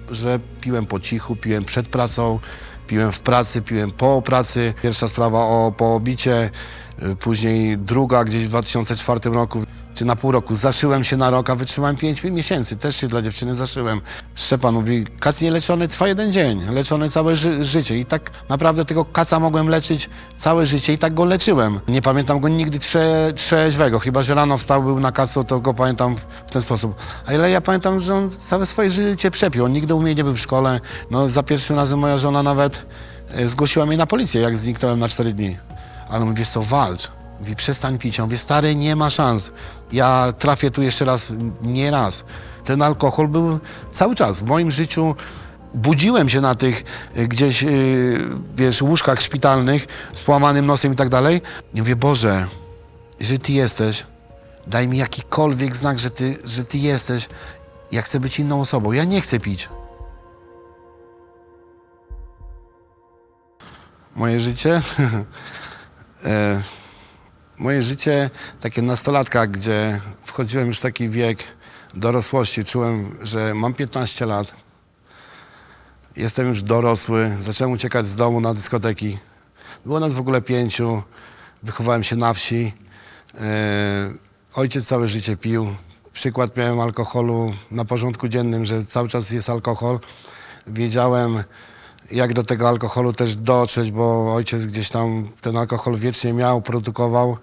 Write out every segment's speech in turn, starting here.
że piłem po cichu, piłem przed pracą, piłem w pracy, piłem po pracy. Pierwsza sprawa o pobicie, później druga gdzieś w 2004 roku, czy na pół roku. Zaszyłem się na rok, a wytrzymałem 5 miesięcy. Też się dla dziewczyny zaszyłem. Szczepan mówi, kac nieleczony trwa 1 dzień, leczony całe życie. I tak naprawdę tego kaca mogłem leczyć całe życie i tak go leczyłem. Nie pamiętam go nigdy trzeźwego, chyba że rano wstał, był na kacu, to go pamiętam w ten sposób. Ale ja pamiętam, że on całe swoje życie przepił. On nigdy u mnie nie był w szkole. No, za pierwszym razem moja żona nawet zgłosiła mnie na policję, jak zniknąłem na 4 dni. Ale mówi, wiesz co, walcz. Mówi, przestań pić. Ja mówię, stary, nie ma szans. Ja trafię tu jeszcze raz, nie raz. Ten alkohol był cały czas w moim życiu. Budziłem się na tych gdzieś, wiesz, łóżkach szpitalnych z połamanym nosem i tak dalej. I mówię, Boże, jeżeli Ty jesteś, daj mi jakikolwiek znak, że Ty jesteś. Ja chcę być inną osobą. Ja nie chcę pić. Moje życie? Moje życie, takie nastolatka, gdzie wchodziłem już w taki wiek dorosłości, czułem, że mam 15 lat, jestem już dorosły, zacząłem uciekać z domu na dyskoteki. Było nas w ogóle 5, wychowałem się na wsi. Ojciec całe życie pił. Przykład miałem alkoholu na porządku dziennym, że cały czas jest alkohol. Wiedziałem, jak do tego alkoholu też dotrzeć, bo ojciec gdzieś tam ten alkohol wiecznie miał, produkował.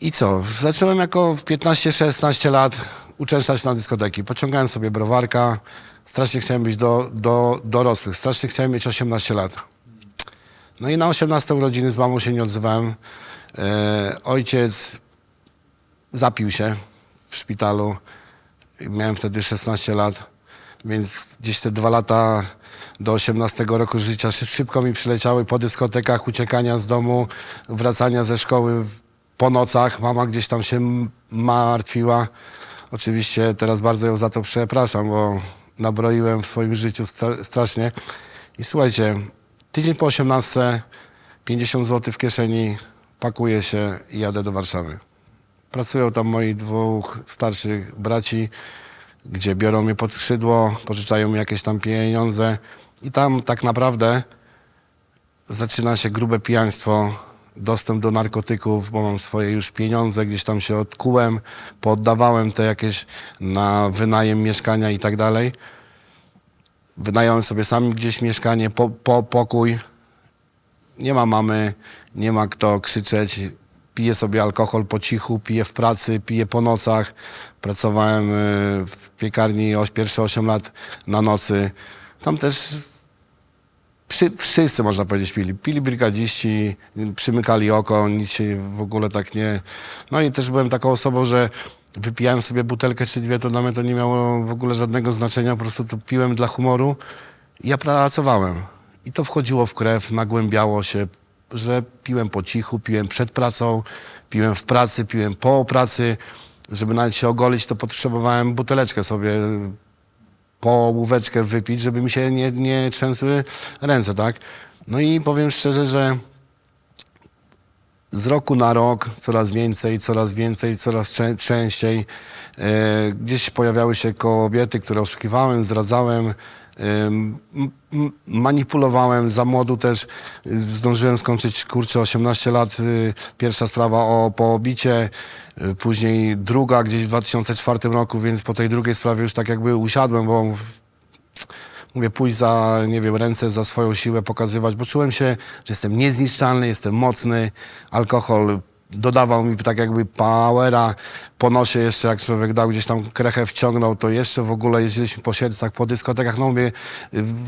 I co? Zacząłem jako 15-16 lat uczęszczać na dyskoteki. Pociągałem sobie browarka, strasznie chciałem być do dorosłych, strasznie chciałem mieć 18 lat. No i na 18 urodziny z mamą się nie odzywałem. Ojciec zapił się w szpitalu. Miałem wtedy 16 lat, więc gdzieś te 2 lata do 18 roku życia szybko mi przyleciały po dyskotekach, uciekania z domu, wracania ze szkoły po nocach. Mama gdzieś tam się martwiła. Oczywiście teraz bardzo ją za to przepraszam, bo nabroiłem w swoim życiu strasznie. I słuchajcie, tydzień po 18, 50 zł w kieszeni, pakuję się i jadę do Warszawy. Pracują tam moi 2 starszych braci, gdzie biorą mnie pod skrzydło, pożyczają mi jakieś tam pieniądze i tam tak naprawdę zaczyna się grube pijaństwo, dostęp do narkotyków, bo mam swoje już pieniądze, gdzieś tam się odkułem, pooddawałem te jakieś na wynajem mieszkania i tak dalej. Wynająłem sobie sam gdzieś mieszkanie, pokój. Nie ma mamy, nie ma kto krzyczeć. Piję sobie alkohol po cichu, piję w pracy, piję po nocach. Pracowałem w piekarni pierwsze 8 lat na nocy. Tam też wszyscy, można powiedzieć, pili. Pili brygadziści, przymykali oko, nic się w ogóle tak nie... No i też byłem taką osobą, że wypijałem sobie butelkę czy 2, to dla mnie to nie miało w ogóle żadnego znaczenia, po prostu to piłem dla humoru i ja pracowałem. I to wchodziło w krew, nagłębiało się, że piłem po cichu, piłem przed pracą, piłem w pracy, piłem po pracy. Żeby nawet się ogolić, to potrzebowałem buteleczkę sobie, połóweczkę wypić, żeby mi się nie trzęsły ręce, tak? No i powiem szczerze, że z roku na rok coraz więcej, coraz częściej. Gdzieś pojawiały się kobiety, które oszukiwałem, zdradzałem, manipulowałem. Za młodu też zdążyłem skończyć, kurczę, 18 lat. Pierwsza sprawa o pobicie, później druga gdzieś w 2004 roku, więc po tej drugiej sprawie już tak jakby usiadłem, bo mówię, pójść za, nie wiem, ręce za swoją siłę, pokazywać, bo czułem się, że jestem niezniszczalny, jestem mocny. Alkohol dodawał mi tak jakby powera. Po nosie jeszcze, jak człowiek dał gdzieś tam krechę, wciągnął, to jeszcze w ogóle jeździliśmy po Siercach, po dyskotekach. No mówię,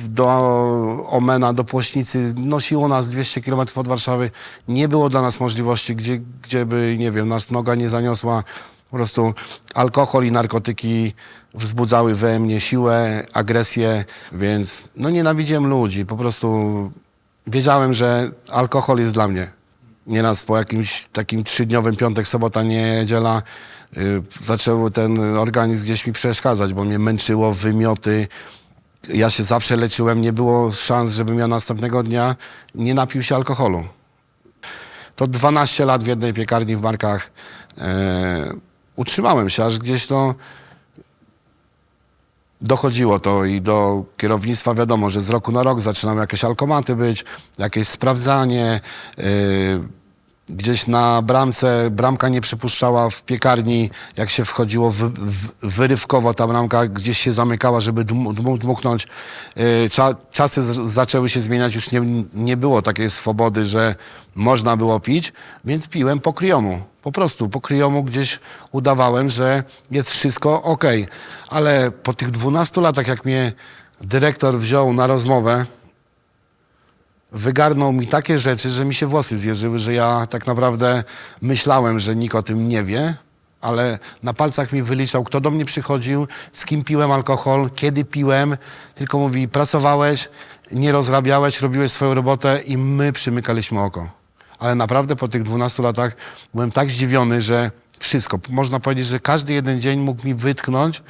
do Omena, do Płośnicy, nosiło nas 200 km od Warszawy. Nie było dla nas możliwości, gdzie by, nie wiem, nas noga nie zaniosła. Po prostu alkohol i narkotyki wzbudzały we mnie siłę, agresję, więc no nienawidziłem ludzi. Po prostu wiedziałem, że alkohol jest dla mnie. Nieraz po jakimś takim 3-dniowym piątek, sobota, niedziela zaczął ten organizm gdzieś mi przeszkadzać, bo mnie męczyło, wymioty. Ja się zawsze leczyłem, nie było szans, żebym ja następnego dnia nie napił się alkoholu. To 12 lat w jednej piekarni w Markach utrzymałem się, aż gdzieś dochodziło to i do kierownictwa wiadomo, że z roku na rok zaczynały jakieś alkomaty być, jakieś sprawdzanie, gdzieś na bramce, bramka nie przypuszczała w piekarni, jak się wchodziło wyrywkowo, ta bramka gdzieś się zamykała, żeby dmuchnąć. Czasy zaczęły się zmieniać, już nie było takiej swobody, że można było pić, więc piłem po kryjomu. Po prostu po kryjomu gdzieś udawałem, że jest wszystko okej. Ale po tych 12 latach, jak mnie dyrektor wziął na rozmowę, wygarnął mi takie rzeczy, że mi się włosy zjeżyły, że ja tak naprawdę myślałem, że nikt o tym nie wie, ale na palcach mi wyliczał, kto do mnie przychodził, z kim piłem alkohol, kiedy piłem, tylko mówi, pracowałeś, nie rozrabiałeś, robiłeś swoją robotę i my przymykaliśmy oko. Ale naprawdę po tych 12 latach byłem tak zdziwiony, że wszystko, można powiedzieć, że każdy jeden dzień mógł mi wytknąć,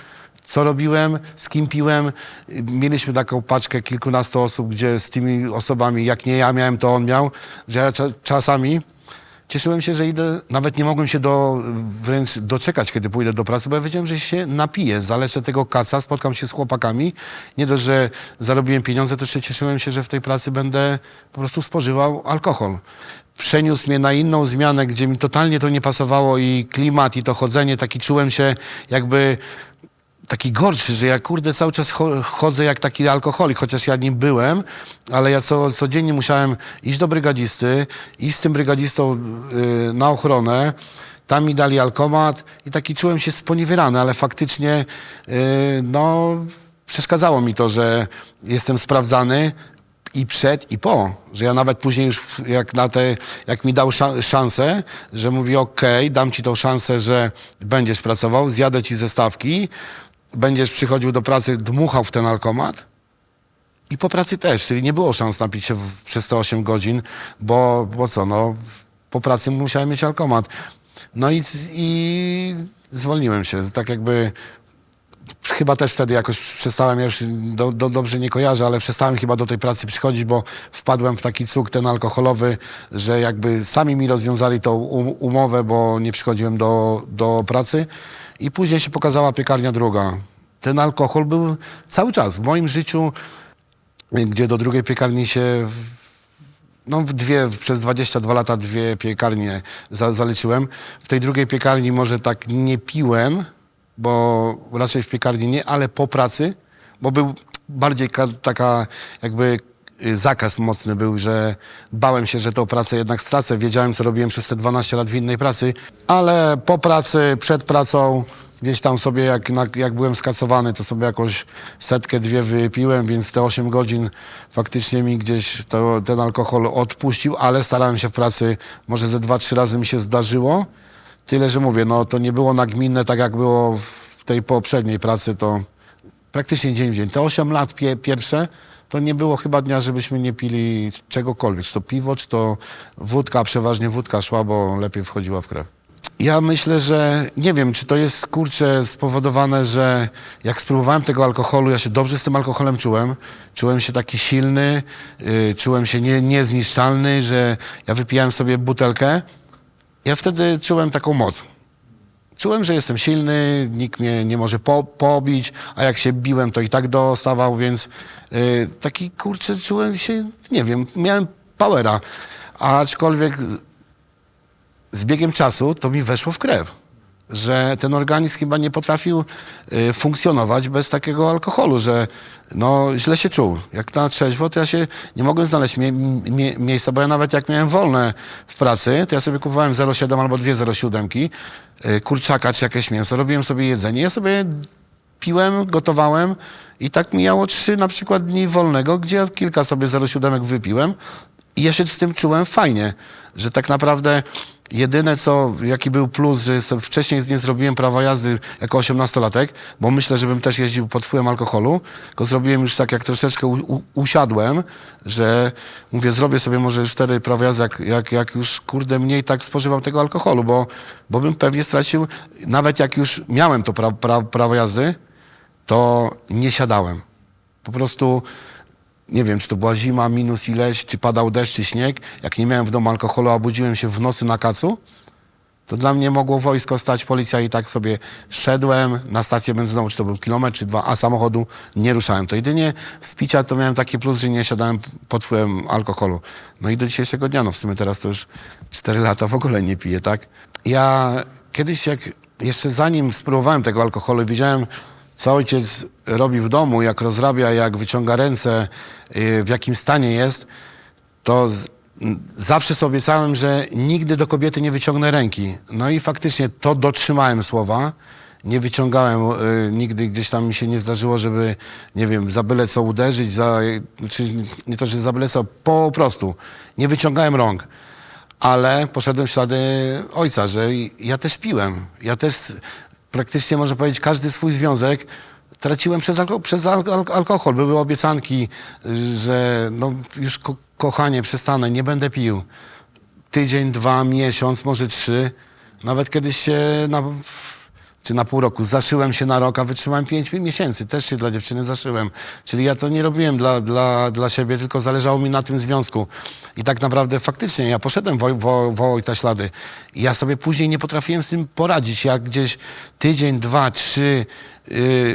co robiłem, z kim piłem. Mieliśmy taką paczkę kilkunastu osób, gdzie z tymi osobami, jak nie ja miałem, to on miał, że ja czasami cieszyłem się, że idę, nawet nie mogłem się wręcz doczekać, kiedy pójdę do pracy, bo ja wiedziałem, że się napiję, zaleczę tego kaca, spotkam się z chłopakami. Nie dość, że zarobiłem pieniądze, to jeszcze cieszyłem się, że w tej pracy będę po prostu spożywał alkohol. Przeniósł mnie na inną zmianę, gdzie mi totalnie to nie pasowało i klimat, i to chodzenie, taki czułem się jakby taki gorszy, że ja kurde cały czas chodzę jak taki alkoholik, chociaż ja nim byłem, ale ja codziennie musiałem iść do brygadzisty, iść z tym brygadzistą na ochronę, tam mi dali alkomat i taki czułem się sponiewierany, ale faktycznie no przeszkadzało mi to, że jestem sprawdzany i przed, i po, że ja nawet później już jak mi dał szansę, że mówi okej, dam ci tą szansę, że będziesz pracował, zjadę ci ze stawki, będziesz przychodził do pracy, dmuchał w ten alkomat i po pracy też, czyli nie było szans napić się przez te 8 godzin, bo co, no po pracy musiałem mieć alkomat. No i zwolniłem się, tak jakby chyba też wtedy jakoś przestałem, ja już dobrze nie kojarzę, ale przestałem chyba do tej pracy przychodzić, bo wpadłem w taki cuk ten alkoholowy, że jakby sami mi rozwiązali tą umowę, bo nie przychodziłem do pracy i później się pokazała piekarnia druga. Ten alkohol był cały czas w moim życiu, gdzie do drugiej piekarni się no przez 22 lata 2 piekarnie zaliczyłem. W tej drugiej piekarni może tak nie piłem, bo raczej w piekarni nie, ale po pracy, bo był bardziej taka jakby zakaz mocny był, że bałem się, że tą pracę jednak stracę. Wiedziałem, co robiłem przez te 12 lat w innej pracy, ale po pracy, przed pracą gdzieś tam sobie, jak byłem skasowany, to sobie jakąś 100-2 wypiłem, więc te 8 godzin faktycznie mi gdzieś ten alkohol odpuścił, ale starałem się w pracy, może ze 2-3 razy mi się zdarzyło. Tyle, że mówię, no to nie było nagminne, tak jak było w tej poprzedniej pracy, to praktycznie dzień w dzień. Te 8 lat pierwsze, to nie było chyba dnia, żebyśmy nie pili czegokolwiek, czy to piwo, czy to wódka, przeważnie wódka szła, bo lepiej wchodziła w krew. Ja myślę, że nie wiem, czy to jest, kurczę, spowodowane, że jak spróbowałem tego alkoholu, ja się dobrze z tym alkoholem czułem. Czułem się taki silny, czułem się niezniszczalny, że ja wypijałem sobie butelkę. Ja wtedy czułem taką moc. Czułem, że jestem silny, nikt mnie nie może pobić, a jak się biłem, to i tak dostawał, więc taki, kurczę, czułem się, nie wiem, miałem powera. Aczkolwiek z biegiem czasu to mi weszło w krew, że ten organizm chyba nie potrafił funkcjonować bez takiego alkoholu, że no źle się czuł. Jak na trzeźwo, to ja się nie mogłem znaleźć miejsca, bo ja nawet jak miałem wolne w pracy, to ja sobie kupowałem 0,7 albo 2 0,7, kurczaka czy jakieś mięso, robiłem sobie jedzenie, ja sobie piłem, gotowałem i tak mijało 3 na przykład dni wolnego, gdzie kilka sobie 0,7 wypiłem i ja się z tym czułem fajnie, że tak naprawdę jedyne jaki był plus, że wcześniej nie zrobiłem prawa jazdy jako 18-latek, bo myślę, żebym też jeździł pod wpływem alkoholu, tylko zrobiłem już tak, jak troszeczkę usiadłem, że mówię, zrobię sobie może już wtedy prawo jazdy, jak już kurde mniej tak spożywam tego alkoholu, bo bym pewnie stracił, nawet jak już miałem to prawo jazdy, to nie siadałem. Po prostu nie wiem, czy to była zima, minus ileś, czy padał deszcz, czy śnieg. Jak nie miałem w domu alkoholu, a budziłem się w nocy na kacu, to dla mnie mogło wojsko stać, policja i tak sobie szedłem na stację benzynową, czy to był kilometr, czy dwa, a samochodu nie ruszałem. To jedynie z picia to miałem taki plus, że nie siadałem pod wpływem alkoholu. No i do dzisiejszego dnia, no w sumie teraz to już 4 lata w ogóle nie piję, tak? Ja kiedyś, jak jeszcze zanim spróbowałem tego alkoholu, widziałem, co ojciec robi w domu, jak rozrabia, jak wyciąga ręce, w jakim stanie jest, to zawsze sobie obiecałem, że nigdy do kobiety nie wyciągnę ręki. No i faktycznie to dotrzymałem słowa. Nie wyciągałem, nigdy gdzieś tam mi się nie zdarzyło, żeby, nie wiem, za byle co uderzyć, czy nie to, że za byle co, po prostu. Nie wyciągałem rąk. Ale poszedłem w ślady ojca, że ja też piłem. Ja też praktycznie, można powiedzieć, każdy swój związek traciłem przez alkohol. Były obiecanki, że no już kochanie, przestanę, nie będę pił. Tydzień, 2, miesiąc, może 3. Nawet kiedyś się czy na pół roku zaszyłem się na rok, a wytrzymałem 5 miesięcy. Też się dla dziewczyny zaszyłem. Czyli ja to nie robiłem dla siebie, tylko zależało mi na tym związku. I tak naprawdę faktycznie ja poszedłem w ojca ślady. I ja sobie później nie potrafiłem z tym poradzić. Jak gdzieś tydzień, 2, 3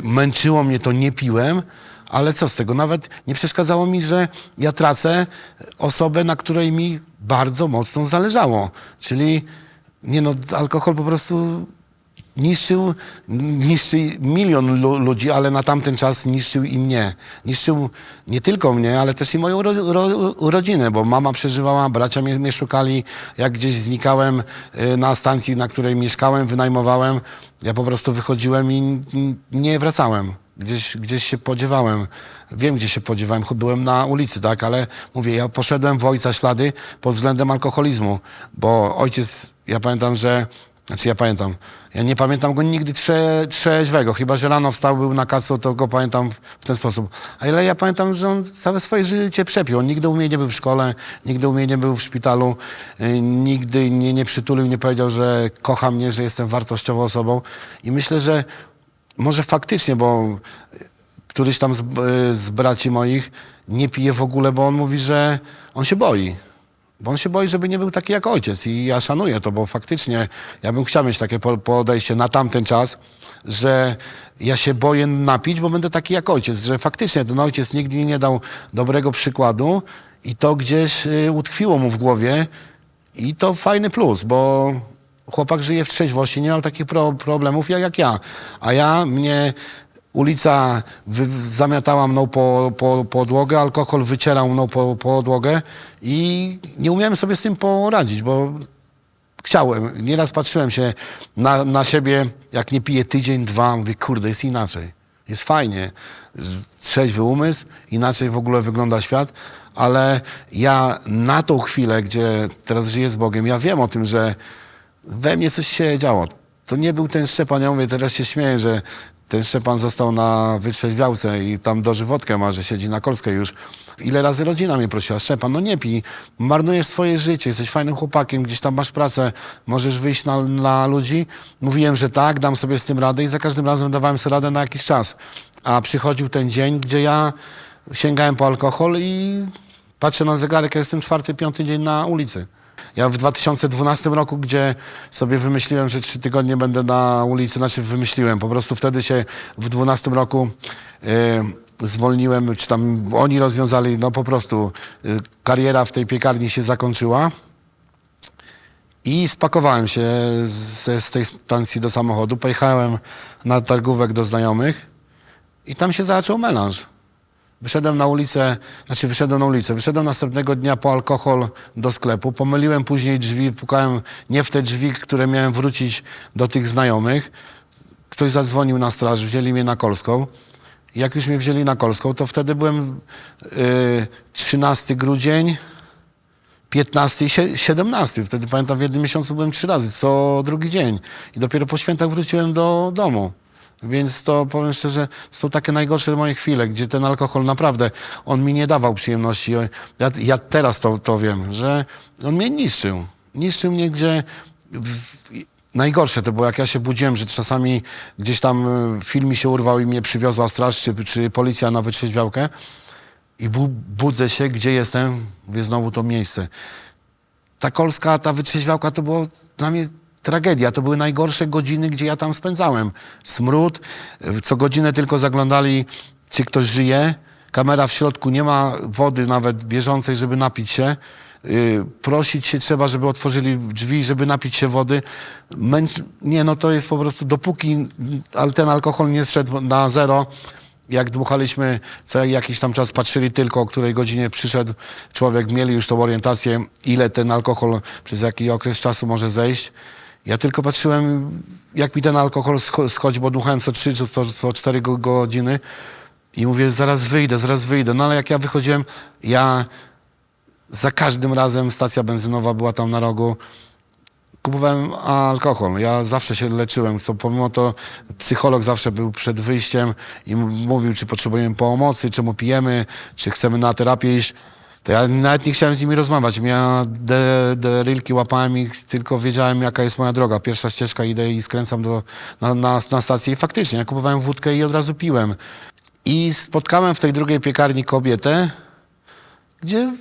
męczyło mnie to, nie piłem. Ale co z tego? Nawet nie przeszkadzało mi, że ja tracę osobę, na której mi bardzo mocno zależało. Czyli nie no, alkohol po prostu niszczy milion ludzi, ale na tamten czas niszczył i mnie. Niszczył nie tylko mnie, ale też i moją rodzinę, bo mama przeżywała, bracia mnie szukali, jak gdzieś znikałem na stacji, na której mieszkałem, wynajmowałem, ja po prostu wychodziłem i nie wracałem. Gdzieś się podziewałem. Wiem, gdzie się podziewałem, byłem na ulicy, tak, ale mówię, ja poszedłem w ojca ślady pod względem alkoholizmu, bo ojciec, ja nie pamiętam go nigdy trzeźwego, chyba że rano wstał, był na kacu, to go pamiętam w ten sposób. Ale ja pamiętam, że on całe swoje życie przepił. On nigdy u mnie nie był w szkole, nigdy u mnie nie był w szpitalu, nigdy nie przytulił, nie powiedział, że kocha mnie, że jestem wartościową osobą. I myślę, że może faktycznie, bo któryś tam z braci moich nie pije w ogóle, bo on mówi, że on się boi. Bo on się boi, żeby nie był taki jak ojciec. I ja szanuję to, bo faktycznie ja bym chciał mieć takie podejście na tamten czas, że ja się boję napić, bo będę taki jak ojciec. Że faktycznie ten ojciec nigdy nie dał dobrego przykładu i to gdzieś utkwiło mu w głowie. I to fajny plus, bo chłopak żyje w trzeźwości, nie miał takich problemów jak ja. A mnie ulica zamiatała mną po podłogę, alkohol wycierał mną po podłogę i nie umiałem sobie z tym poradzić, bo chciałem. Nieraz patrzyłem się na siebie, jak nie piję tydzień, 2, mówię, kurde, jest inaczej. Jest fajnie. Trzeźwy umysł, inaczej w ogóle wygląda świat, ale ja na tą chwilę, gdzie teraz żyję z Bogiem, ja wiem o tym, że we mnie coś się działo. To nie był ten Szczepan, ja mówię, teraz się śmieję, że ten Szczepan został na wytrzeźwiałce i tam dożywotkę ma, że siedzi na Kolskiej już. Ile razy rodzina mnie prosiła, Szczepan, no nie pij, marnujesz swoje życie, jesteś fajnym chłopakiem, gdzieś tam masz pracę, możesz wyjść na ludzi. Mówiłem, że tak, dam sobie z tym radę i za każdym razem dawałem sobie radę na jakiś czas. A przychodził ten dzień, gdzie ja sięgałem po alkohol i patrzę na zegarek, ja jestem 4., 5. dzień na ulicy. Ja w 2012 roku, gdzie sobie wymyśliłem, że 3 tygodnie będę na ulicy, wymyśliłem, po prostu wtedy się w 12 roku zwolniłem, czy tam oni rozwiązali, no po prostu kariera w tej piekarni się zakończyła i spakowałem się z tej stacji do samochodu, pojechałem na targówek do znajomych i tam się zaczął melanż. Wyszedłem następnego dnia po alkohol do sklepu, pomyliłem później drzwi, pukałem nie w te drzwi, które miałem wrócić do tych znajomych. Ktoś zadzwonił na straż, wzięli mnie na Kolską. Jak już mnie wzięli na Kolską, to wtedy byłem 13 grudzień, 15 i 17. Wtedy pamiętam, w jednym miesiącu byłem 3 razy, co drugi dzień. I dopiero po świętach wróciłem do domu. Więc to powiem szczerze, to są takie najgorsze moje chwile, gdzie ten alkohol naprawdę, on mi nie dawał przyjemności. Ja teraz to wiem, że on mnie niszczył. Niszczył mnie, gdzie najgorsze to było, jak ja się budziłem, że czasami gdzieś tam film mi się urwał i mnie przywiozła straż czy policja na wytrzeźwiałkę i budzę się, gdzie jestem, mówię, znowu to miejsce. Ta Kolska, ta wytrzeźwiałka to było dla mnie tragedia. To były najgorsze godziny, gdzie ja tam spędzałem. Smród, co godzinę tylko zaglądali, czy ktoś żyje. Kamera w środku, nie ma wody nawet bieżącej, żeby napić się. Prosić się trzeba, żeby otworzyli drzwi, żeby napić się wody. Nie, no to jest po prostu, dopóki ten alkohol nie zszedł na zero, jak dmuchaliśmy, co jakiś tam czas patrzyli tylko, o której godzinie przyszedł człowiek, mieli już tą orientację, ile ten alkohol przez jaki okres czasu może zejść. Ja tylko patrzyłem, jak mi ten alkohol schodzi, bo dmuchałem co 3 czy co 4 godziny i mówię, zaraz wyjdę. No ale jak ja wychodziłem, za każdym razem stacja benzynowa była tam na rogu. Kupowałem alkohol. Ja zawsze się leczyłem. Pomimo to psycholog zawsze był przed wyjściem i mówił, czy potrzebujemy pomocy, czemu pijemy, czy chcemy na terapię iść. To ja nawet nie chciałem z nimi rozmawiać. Ja rylki łapałem ich, tylko wiedziałem, jaka jest moja droga. Pierwsza ścieżka, idę i skręcam na stację i faktycznie, ja kupowałem wódkę i od razu piłem. I spotkałem w tej drugiej piekarni kobietę, gdzie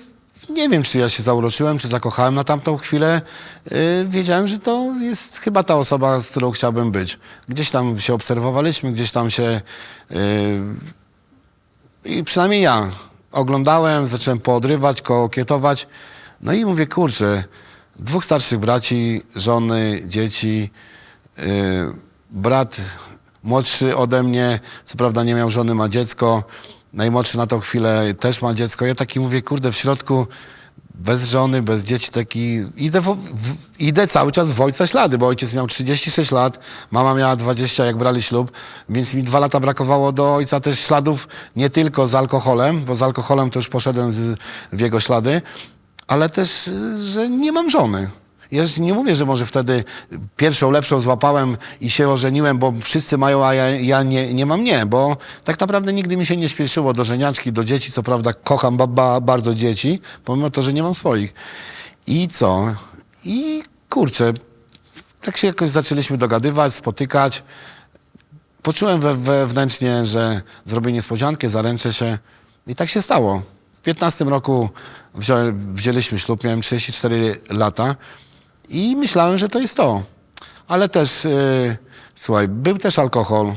nie wiem, czy ja się zauroczyłem, czy zakochałem na tamtą chwilę. Wiedziałem, że to jest chyba ta osoba, z którą chciałbym być. Gdzieś tam się obserwowaliśmy, gdzieś tam się... I przynajmniej ja oglądałem, zacząłem poodrywać, kokietować. No i mówię, kurczę, 2 starszych braci, żony, dzieci, brat młodszy ode mnie, co prawda nie miał żony, ma dziecko. Najmłodszy na tą chwilę też ma dziecko. Ja taki mówię, kurde, w środku bez żony, bez dzieci, taki idę cały czas w ojca ślady, bo ojciec miał 36 lat, mama miała 20, jak brali ślub, więc mi 2 lata brakowało do ojca też śladów, nie tylko z alkoholem, bo z alkoholem to już poszedłem w jego ślady, ale też, że nie mam żony. Ja nie mówię, że może wtedy pierwszą, lepszą złapałem i się ożeniłem, bo wszyscy mają, a ja nie mam, nie, bo tak naprawdę nigdy mi się nie śpieszyło do żeniaczki, do dzieci, co prawda kocham bardzo dzieci, pomimo to, że nie mam swoich. I co? I kurczę, tak się jakoś zaczęliśmy dogadywać, spotykać. Poczułem wewnętrznie, że zrobię niespodziankę, zaręczę się i tak się stało. W 15 roku wzięliśmy ślub, miałem 34 lata. I myślałem, że to jest to. Ale też, słuchaj, był też alkohol.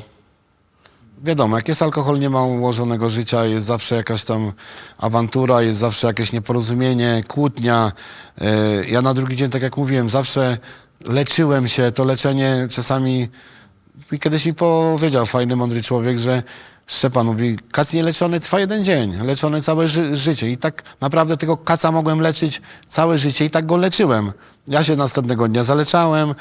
Wiadomo, jak jest alkohol, nie ma ułożonego życia, jest zawsze jakaś tam awantura, jest zawsze jakieś nieporozumienie, kłótnia. Ja na drugi dzień, tak jak mówiłem, zawsze leczyłem się. To leczenie czasami... Kiedyś mi powiedział fajny, mądry człowiek, że Szczepan mówi, kac nieleczony trwa 1 dzień, leczony całe życie. I tak naprawdę tego kaca mogłem leczyć całe życie i tak go leczyłem. Ja się następnego dnia zaleczałem,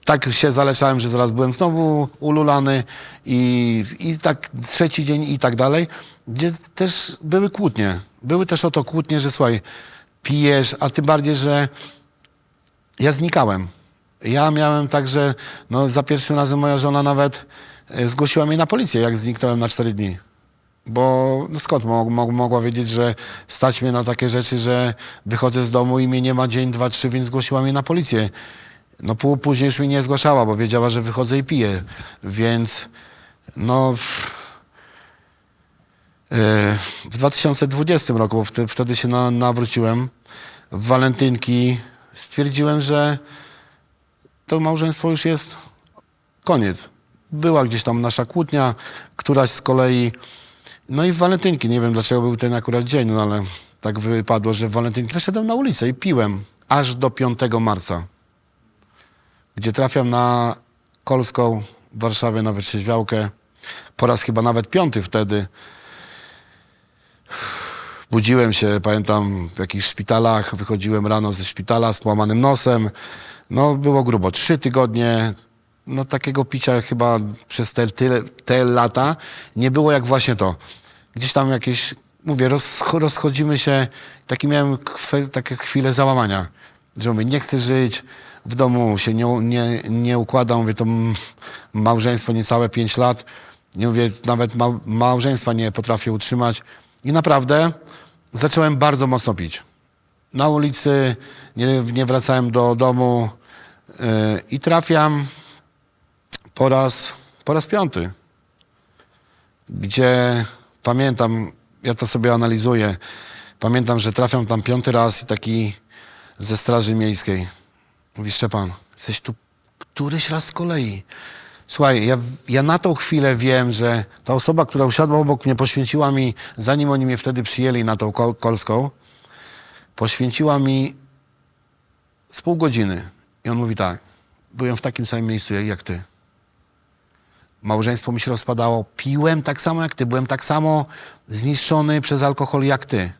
tak się zaleczałem, że zaraz byłem znowu ululany i tak 3. dzień i tak dalej, gdzie też były kłótnie. Były też o to kłótnie, że słuchaj, pijesz, a tym bardziej, że ja znikałem. Ja miałem tak, że no, za pierwszym razem moja żona nawet zgłosiła mnie na policję, jak zniknąłem na 4 dni. Bo no skąd mogła wiedzieć, że stać mnie na takie rzeczy, że wychodzę z domu i mnie nie ma dzień, 2, 3, więc zgłosiła mnie na policję. No później już mnie nie zgłaszała, bo wiedziała, że wychodzę i piję. Więc no... W 2020 roku, bo wtedy się nawróciłem, w walentynki stwierdziłem, że to małżeństwo już jest koniec. Była gdzieś tam nasza kłótnia, któraś z kolei... No i w walentynki, nie wiem dlaczego był ten akurat dzień, no ale tak wypadło, że w walentynki wyszedłem na ulicę i piłem aż do 5 marca, gdzie trafiam na Kolską w Warszawie na wytrzeźwiałkę. Po raz chyba nawet 5 wtedy. Budziłem się, pamiętam, w jakichś szpitalach, wychodziłem rano ze szpitala z połamanym nosem. No było grubo, 3 tygodnie. No takiego picia chyba przez te lata nie było jak właśnie to. Gdzieś tam jakieś, mówię, rozchodzimy się, miałem takie chwile załamania, że mówię, nie chcę żyć, w domu się nie układam, mówię, to małżeństwo niecałe 5 lat, nie mówię, nawet małżeństwa nie potrafię utrzymać i naprawdę zacząłem bardzo mocno pić. Na ulicy, nie wracałem do domu i trafiam po raz 5, gdzie pamiętam, ja to sobie analizuję, pamiętam, że trafiam tam 5 raz i taki ze straży miejskiej. Mówi, Szczepan, jesteś tu któryś raz z kolei. Słuchaj, ja na tą chwilę wiem, że ta osoba, która usiadła obok mnie, poświęciła mi, zanim oni mnie wtedy przyjęli na tą kolską, poświęciła mi z pół godziny. I on mówi tak, byłem w takim samym miejscu jak ty. Małżeństwo mi się rozpadało, piłem tak samo jak ty, byłem tak samo zniszczony przez alkohol jak ty.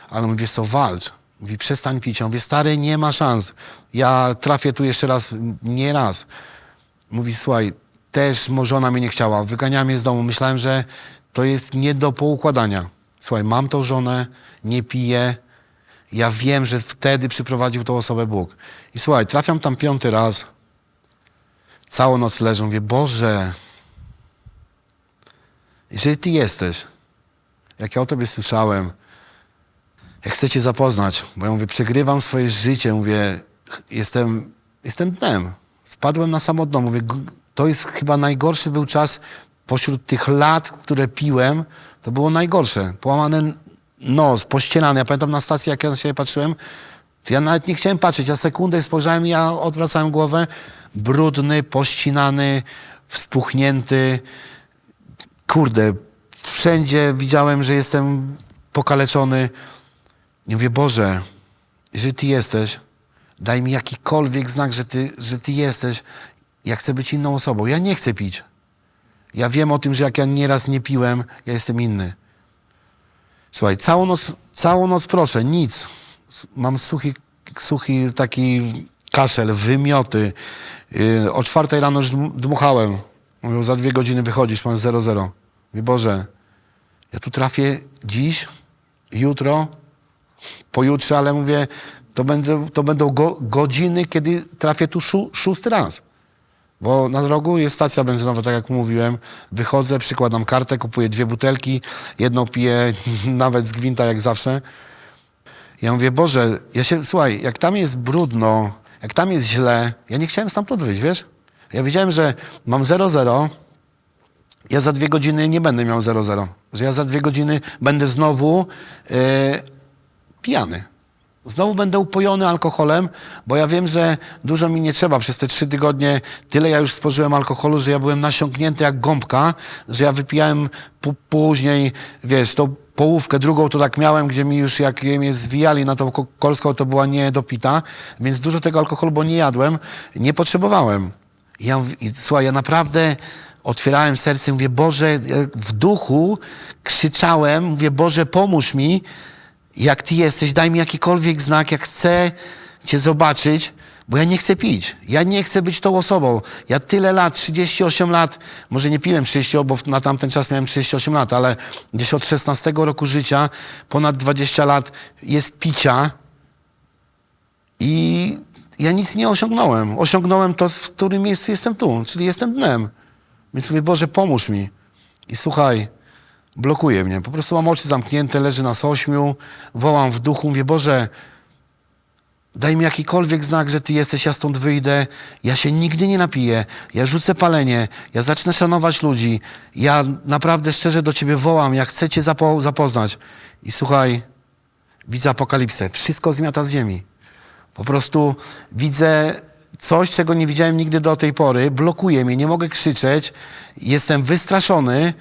Ale on mówi, wiesz co, walcz. Mówi, przestań pić. On mówi, stary, nie ma szans. Ja trafię tu jeszcze raz, nie raz. Mówi, słuchaj, też żona mnie nie chciała, wyganiała mnie z domu. Myślałem, że to jest nie do poukładania. Słuchaj, mam tą żonę, nie piję. Ja wiem, że wtedy przyprowadził tą osobę Bóg. I słuchaj, trafiam tam 5. raz. Całą noc leżę, mówię, Boże, jeżeli Ty jesteś, jak ja o Tobie słyszałem, jak chcę Cię zapoznać, bo ja mówię, przegrywam swoje życie, mówię, jestem dnem. Spadłem na samo dno, mówię, to jest chyba najgorszy był czas pośród tych lat, które piłem, to było najgorsze. Połamany nos, pościelany. Ja pamiętam na stacji, jak ja na siebie patrzyłem, to ja nawet nie chciałem patrzeć. Ja sekundę spojrzałem, ja odwracałem głowę, brudny, pościnany, spuchnięty. Kurde, wszędzie widziałem, że jestem pokaleczony. I mówię, Boże, jeżeli Ty jesteś, daj mi jakikolwiek znak, że ty jesteś. Ja chcę być inną osobą. Ja nie chcę pić. Ja wiem o tym, że jak ja nieraz nie piłem, ja jestem inny. Słuchaj, całą noc proszę, nic. Mam suchy taki kaszel, wymioty. O 4 rano już dmuchałem. Mówią, za 2 godziny wychodzisz, masz 0,0. Mówię, Boże, ja tu trafię dziś, jutro, pojutrze, ale mówię, to będą godziny, kiedy trafię tu 6. raz. Bo na rogu jest stacja benzynowa, tak jak mówiłem. Wychodzę, przykładam kartę, kupuję 2 butelki, jedną piję nawet z gwinta jak zawsze. Ja mówię, Boże, słuchaj, jak tam jest brudno, jak tam jest źle, ja nie chciałem stamtąd wyjść, wiesz? Ja wiedziałem, że mam 0,0, ja za 2 godziny nie będę miał 0,0. Że ja za 2 godziny będę znowu pijany. Znowu będę upojony alkoholem, bo ja wiem, że dużo mi nie trzeba. Przez te 3 tygodnie tyle ja już spożyłem alkoholu, że ja byłem nasiąknięty jak gąbka, że ja wypijałem później, wiesz, tą połówkę drugą to tak miałem, gdzie mi już jak mnie zwijali na tą kolską, to była niedopita, więc dużo tego alkoholu, bo nie jadłem, nie potrzebowałem. Słuchaj, ja naprawdę otwierałem serce, mówię, Boże, w duchu krzyczałem, mówię, Boże, pomóż mi, jak Ty jesteś, daj mi jakikolwiek znak, jak chcę Cię zobaczyć, bo ja nie chcę pić. Ja nie chcę być tą osobą. Ja tyle lat, 38 lat, może nie piłem 30, bo na tamten czas miałem 38 lat, ale gdzieś od 16 roku życia, ponad 20 lat jest picia i ja nic nie osiągnąłem. Osiągnąłem to, w którym miejscu jestem tu, czyli jestem dnem. Więc mówię, Boże, pomóż mi. I słuchaj, blokuje mnie. Po prostu mam oczy zamknięte, leży nas 8, wołam w duchu, mówię, Boże, daj mi jakikolwiek znak, że Ty jesteś, ja stąd wyjdę, ja się nigdy nie napiję, ja rzucę palenie, ja zacznę szanować ludzi, ja naprawdę szczerze do Ciebie wołam, ja chcę Cię zapoznać. I słuchaj, widzę apokalipsę, wszystko zmiata z ziemi. Po prostu widzę coś, czego nie widziałem nigdy do tej pory, blokuje mnie, nie mogę krzyczeć, jestem wystraszony,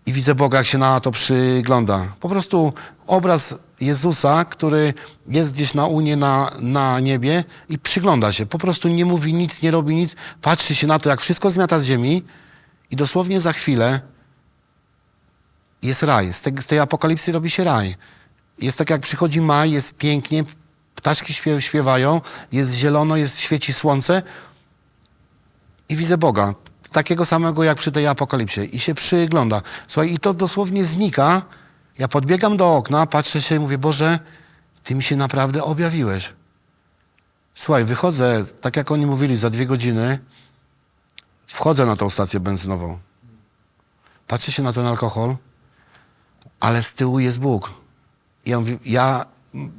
i widzę Boga, jak się na to przygląda. Po prostu obraz Jezusa, który jest gdzieś na Unie, na niebie i przygląda się. Po prostu nie mówi nic, nie robi nic. Patrzy się na to, jak wszystko zmiata z ziemi i dosłownie za chwilę jest raj. Z tej apokalipsy robi się raj. Jest tak, jak przychodzi maj, jest pięknie, ptaszki śpiewają, jest zielono, świeci słońce i widzę Boga. Takiego samego jak przy tej apokalipsie i się przygląda. Słuchaj, i to dosłownie znika. Ja podbiegam do okna, patrzę się i mówię, Boże, Ty mi się naprawdę objawiłeś. Słuchaj, wychodzę, tak jak oni mówili, za 2 godziny, wchodzę na tą stację benzynową. Patrzę się na ten alkohol, ale z tyłu jest Bóg. Ja mówię, ja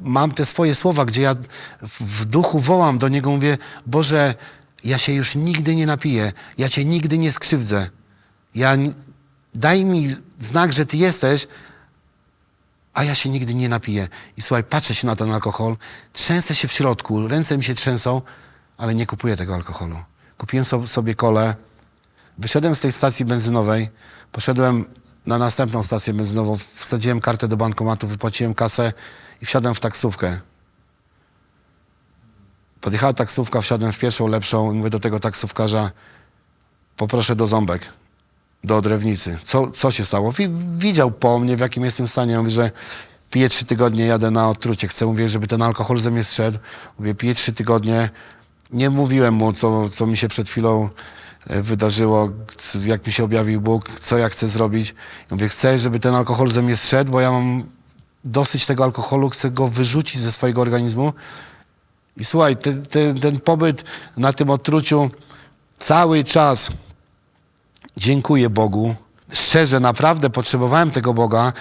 mam te swoje słowa, gdzie ja w duchu wołam do Niego, mówię, Boże, ja się już nigdy nie napiję, ja Cię nigdy nie skrzywdzę. Daj mi znak, że Ty jesteś, a ja się nigdy nie napiję. I słuchaj, patrzę się na ten alkohol, trzęsę się w środku, ręce mi się trzęsą, ale nie kupuję tego alkoholu. Kupiłem sobie kolę, wyszedłem z tej stacji benzynowej, poszedłem na następną stację benzynową, wsadziłem kartę do bankomatu, wypłaciłem kasę i wsiadłem w taksówkę. Podjechała taksówka, wsiadłem w pierwszą, lepszą i mówię do tego taksówkarza, poproszę do Ząbek, do Odrewnicy. Co się stało? Widział po mnie, w jakim jestem stanie. Mówi, że piję 3 tygodnie, jadę na odtrucie. Chcę, mówię, żeby ten alkohol ze mnie zszedł. Mówię, piję 3 tygodnie. Nie mówiłem mu, co mi się przed chwilą wydarzyło, jak mi się objawił Bóg, co ja chcę zrobić. Mówię, chcę, żeby ten alkohol ze mnie zszedł, bo ja mam dosyć tego alkoholu, chcę go wyrzucić ze swojego organizmu. I słuchaj, ten pobyt na tym odtruciu cały czas dziękuję Bogu. Szczerze, naprawdę potrzebowałem tego Boga.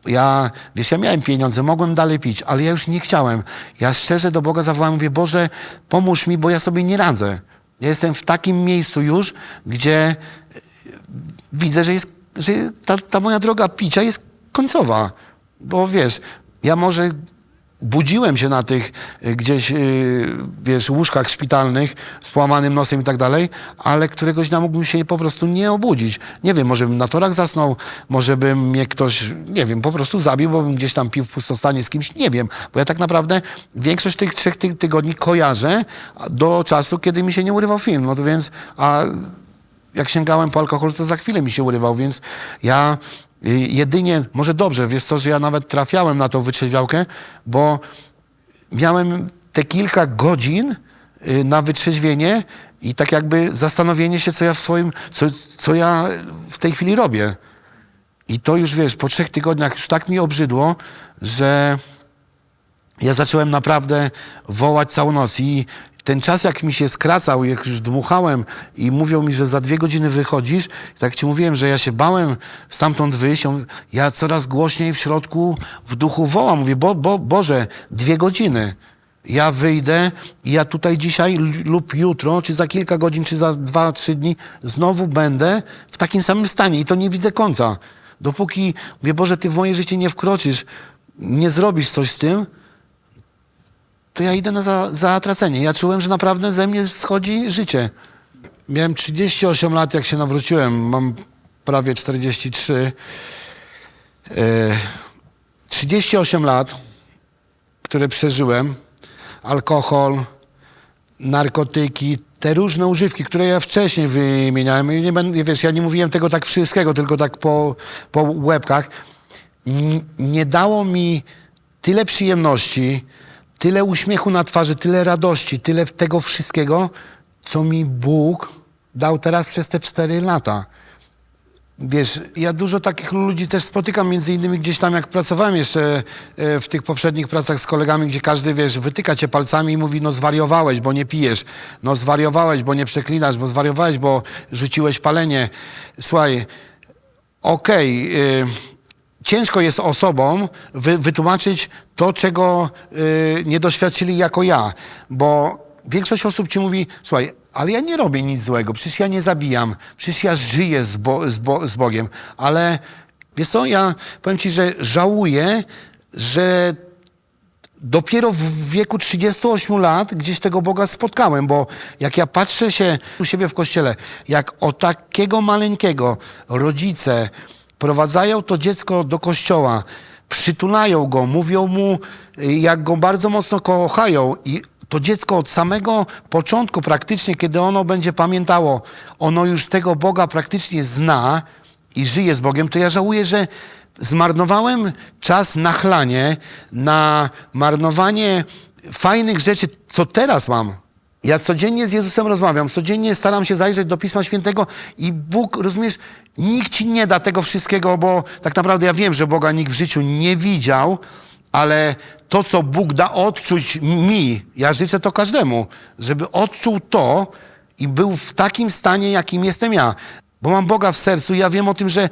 Ja miałem pieniądze, mogłem dalej pić, ale ja już nie chciałem. Ja szczerze do Boga zawołałem, mówię, Boże, pomóż mi, bo ja sobie nie radzę. Ja jestem w takim miejscu już, gdzie widzę, że ta moja droga picia jest końcowa. Bo wiesz, ja może budziłem się na tych gdzieś, łóżkach szpitalnych z połamanym nosem i tak dalej, ale któregoś dnia mógłbym się po prostu nie obudzić. Nie wiem, może bym na torach zasnął, może by mnie ktoś, nie wiem, po prostu zabił, bo bym gdzieś tam pił w pustostanie z kimś, nie wiem. Bo ja tak naprawdę większość tych 3 tygodni kojarzę do czasu, kiedy mi się nie urywał film. No to więc, a jak sięgałem po alkohol, to za chwilę mi się urywał, więc ja jedynie, może dobrze, wiesz co, że ja nawet trafiałem na tą wytrzeźwiałkę, bo miałem te kilka godzin na wytrzeźwienie i tak jakby zastanowienie się, co ja w tej chwili robię. I to już, wiesz, po 3 tygodniach już tak mi obrzydło, że ja zacząłem naprawdę wołać całą noc i ten czas, jak mi się skracał, jak już dmuchałem i mówią mi, że za 2 godziny wychodzisz, tak ci mówiłem, że ja się bałem stamtąd wyjść, ja coraz głośniej w środku w duchu wołam, mówię, Boże, 2 godziny. Ja wyjdę i ja tutaj dzisiaj lub jutro, czy za kilka godzin, czy za 2-3 dni znowu będę w takim samym stanie i to nie widzę końca. Dopóki, mówię, Boże, Ty w moje życie nie wkroczysz, nie zrobisz coś z tym, to ja idę na zatracenie. Ja czułem, że naprawdę ze mnie schodzi życie. Miałem 38 lat, jak się nawróciłem. Mam prawie 43. 38 lat, które przeżyłem. Alkohol, narkotyki, te różne używki, które ja wcześniej wymieniałem. I nie będę, wiesz, ja nie mówiłem tego tak wszystkiego, tylko tak po łebkach. Nie dało mi tyle przyjemności, tyle uśmiechu na twarzy, tyle radości, tyle tego wszystkiego, co mi Bóg dał teraz przez te 4 lata. Wiesz, ja dużo takich ludzi też spotykam, między innymi gdzieś tam, jak pracowałem jeszcze w tych poprzednich pracach z kolegami, gdzie każdy, wiesz, wytyka cię palcami i mówi, no zwariowałeś, bo nie pijesz, no zwariowałeś, bo nie przeklinasz, bo zwariowałeś, bo rzuciłeś palenie. Słuchaj, okej, ciężko jest osobom wytłumaczyć to, czego nie doświadczyli jako ja, bo większość osób ci mówi, słuchaj, ale ja nie robię nic złego, przecież ja nie zabijam, przecież ja żyję z Bogiem, ale wiesz co, ja powiem ci, że żałuję, że dopiero w wieku 38 lat gdzieś tego Boga spotkałem, bo jak ja patrzę się u siebie w kościele, jak o takiego maleńkiego rodzice prowadzają to dziecko do kościoła, przytulają go, mówią mu, jak go bardzo mocno kochają i to dziecko od samego początku praktycznie, kiedy ono będzie pamiętało, ono już tego Boga praktycznie zna i żyje z Bogiem, to ja żałuję, że zmarnowałem czas na chlanie, na marnowanie fajnych rzeczy, co teraz mam. Ja codziennie z Jezusem rozmawiam, codziennie staram się zajrzeć do Pisma Świętego i Bóg, rozumiesz, nikt ci nie da tego wszystkiego, bo tak naprawdę ja wiem, że Boga nikt w życiu nie widział, ale to, co Bóg da odczuć mi, ja życzę to każdemu, żeby odczuł to i był w takim stanie, jakim jestem ja. Bo mam Boga w sercu i ja wiem o tym, że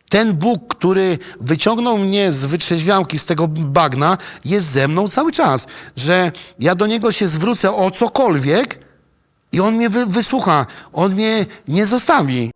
ten Bóg, który wyciągnął mnie z wytrzeźwiałki, z tego bagna, jest ze mną cały czas. Że ja do Niego się zwrócę o cokolwiek i On mnie wysłucha. On mnie nie zostawi.